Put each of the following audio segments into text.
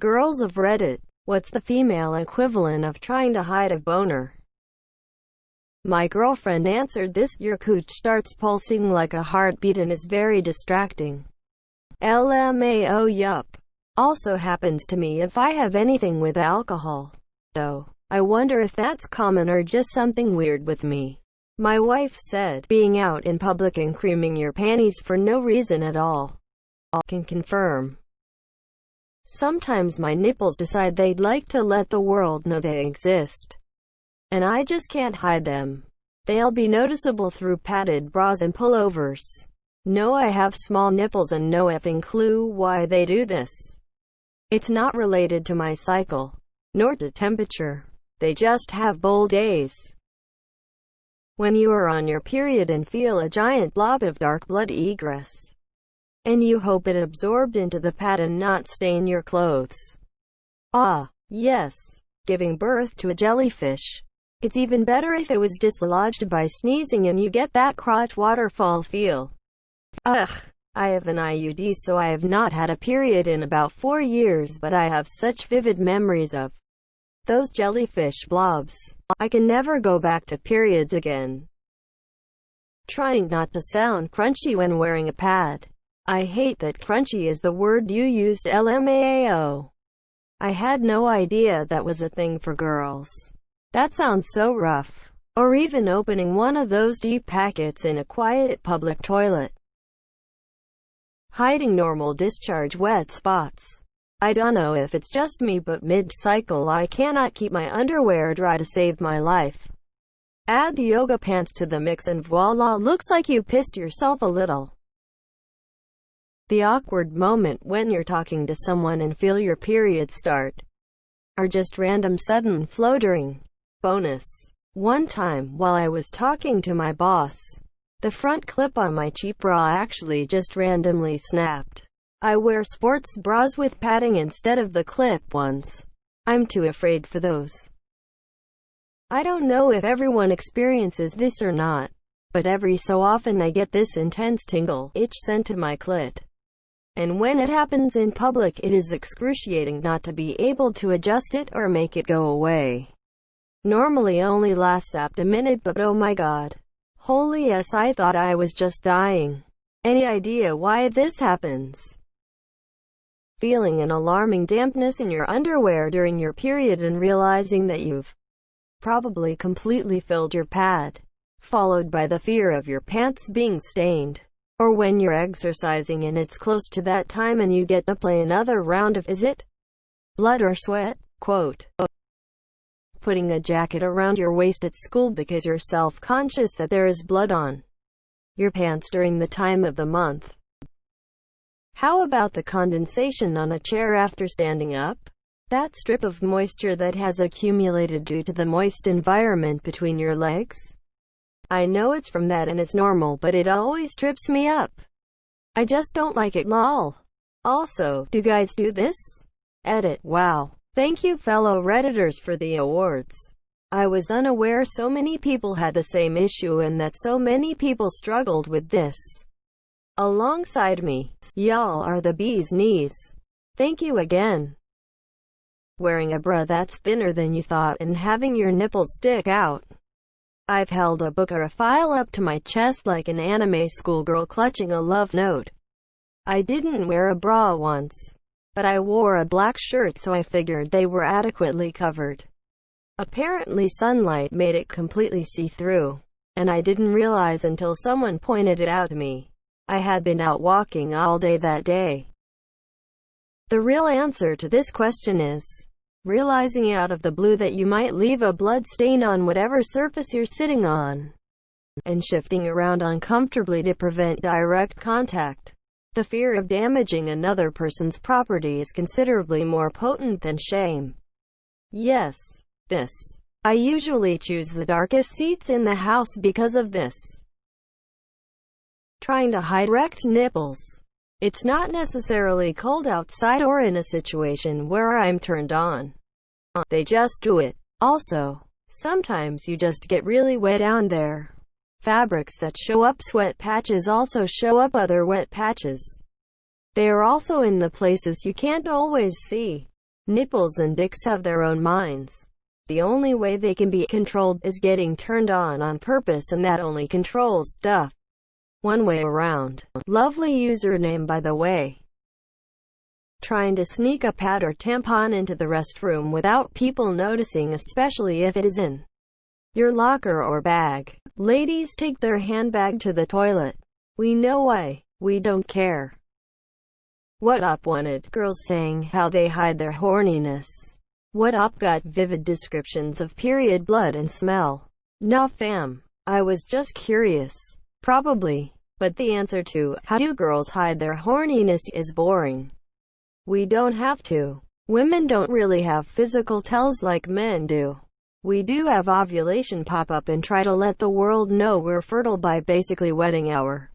Girls of Reddit. What's the female equivalent of trying to hide a boner? My girlfriend answered this: your cooch starts pulsing like a heartbeat and is very distracting. LMAO yup. Also happens to me if I have anything with alcohol. Though, I wonder if that's common or just something weird with me. My wife said, being out in public and creaming your panties for no reason at all. Can confirm. Sometimes my nipples decide they'd like to let the world know they exist. And I just can't hide them. They'll be noticeable through padded bras and pullovers. No, I have small nipples and no effing clue why they do this. It's not related to my cycle, nor to temperature. They just have bold days. When you are on your period and feel a giant blob of dark blood egress, and you hope it absorbed into the pad and not stain your clothes. Ah, yes, giving birth to a jellyfish. It's even better if it was dislodged by sneezing and you get that crotch waterfall feel. Ugh, I have an IUD, so I have not had a period in about 4 years, but I have such vivid memories of those jellyfish blobs. I can never go back to periods again. Trying not to sound crunchy when wearing a pad. I hate that crunchy is the word you used. LMAO. I had no idea that was a thing for girls. That sounds so rough. Or even opening one of those deep packets in a quiet public toilet. Hiding normal discharge wet spots. I don't know if it's just me, but mid-cycle I cannot keep my underwear dry to save my life. Add yoga pants to the mix and voila, looks like you pissed yourself a little. The awkward moment when you're talking to someone and feel your period start. Or just random sudden floatering. Bonus. One time, while I was talking to my boss, the front clip on my cheap bra actually just randomly snapped. I wear sports bras with padding instead of the clip ones. I'm too afraid for those. I don't know if everyone experiences this or not, but every so often I get this intense tingle, itch sent to my clit. And when it happens in public, it is excruciating not to be able to adjust it or make it go away. Normally only lasts up a minute, but oh my god. Holy yes, I thought I was just dying. Any idea why this happens? Feeling an alarming dampness in your underwear during your period and realizing that you've probably completely filled your pad, followed by the fear of your pants being stained. Or when you're exercising and it's close to that time and you get to play another round of is it blood or sweat? Quote. Putting a jacket around your waist at school because you're self-conscious that there is blood on your pants during the time of the month. How about the condensation on a chair after standing up? That strip of moisture that has accumulated due to the moist environment between your legs? I know it's from that and it's normal, but it always trips me up. I just don't like it, lol. Also, do guys do this? Edit. Wow. Thank you fellow Redditors for the awards. I was unaware so many people had the same issue and that so many people struggled with this alongside me. Y'all are the bee's knees. Thank you again. Wearing a bra that's thinner than you thought and having your nipples stick out. I've held a book or a file up to my chest like an anime schoolgirl clutching a love note. I didn't wear a bra once, but I wore a black shirt, so I figured they were adequately covered. Apparently sunlight made it completely see-through, and I didn't realize until someone pointed it out to me. I had been out walking all day that day. The real answer to this question is realizing out of the blue that you might leave a blood stain on whatever surface you're sitting on, and shifting around uncomfortably to prevent direct contact. The fear of damaging another person's property is considerably more potent than shame. Yes, this. I usually choose the darkest seats in the house because of this. Trying to hide erect nipples. It's not necessarily cold outside or in a situation where I'm turned on. They just do it. Also, sometimes you just get really wet down there. Fabrics that show up sweat patches also show up other wet patches. They are also in the places you can't always see. Nipples and dicks have their own minds. The only way they can be controlled is getting turned on purpose, and that only controls stuff one way around. Lovely username, by the way. Trying to sneak a pad or tampon into the restroom without people noticing, especially if it is in your locker or bag. Ladies take their handbag to the toilet. We know why. We don't care. What up, wanted girls saying how they hide their horniness. What up got vivid descriptions of period blood and smell. Nah fam. I was just curious. Probably. But the answer to, how do girls hide their horniness, is boring. We don't have to. Women don't really have physical tells like men do. We do have ovulation pop up and try to let the world know we're fertile by basically wetting our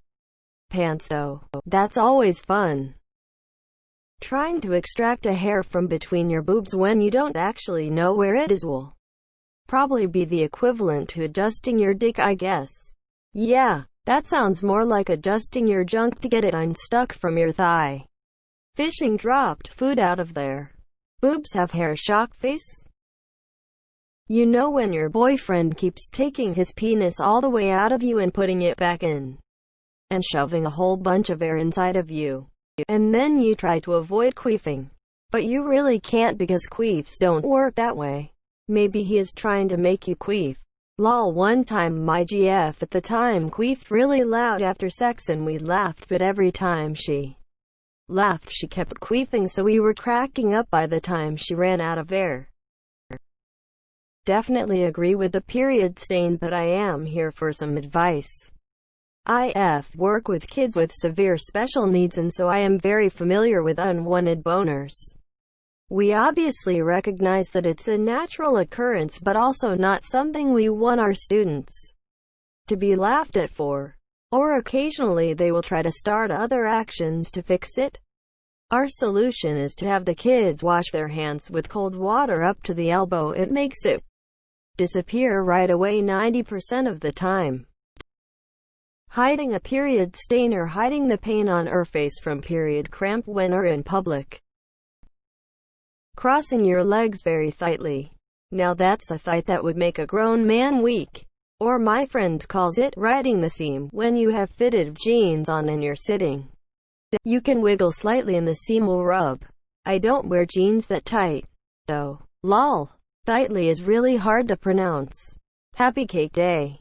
pants though. That's always fun. Trying to extract a hair from between your boobs when you don't actually know where it is will probably be the equivalent to adjusting your dick, I guess. Yeah, that sounds more like adjusting your junk to get it unstuck from your thigh. Fishing dropped food out of their boobs have hair, shock face. You know when your boyfriend keeps taking his penis all the way out of you and putting it back in, and shoving a whole bunch of air inside of you. And then you try to avoid queefing. But you really can't because queefs don't work that way. Maybe he is trying to make you queef. Lol, one time my GF at the time queefed really loud after sex and we laughed, but every time she laughed she kept queefing, so we were cracking up by the time she ran out of air. Definitely agree with the period stain, but I am here for some advice. I work with kids with severe special needs, and so I am very familiar with unwanted boners. We obviously recognize that it's a natural occurrence, but also not something we want our students to be laughed at for. Or occasionally they will try to start other actions to fix it. Our solution is to have the kids wash their hands with cold water up to the elbow. It makes it disappear right away 90% of the time. Hiding a period stain or hiding the pain on her face from period cramp when are in public. Crossing your legs very tightly. Now that's a thigh that would make a grown man weak. Or my friend calls it riding the seam, when you have fitted jeans on and you're sitting. You can wiggle slightly and the seam will rub. I don't wear jeans that tight, though. Lol. Tightly is really hard to pronounce. Happy cake day.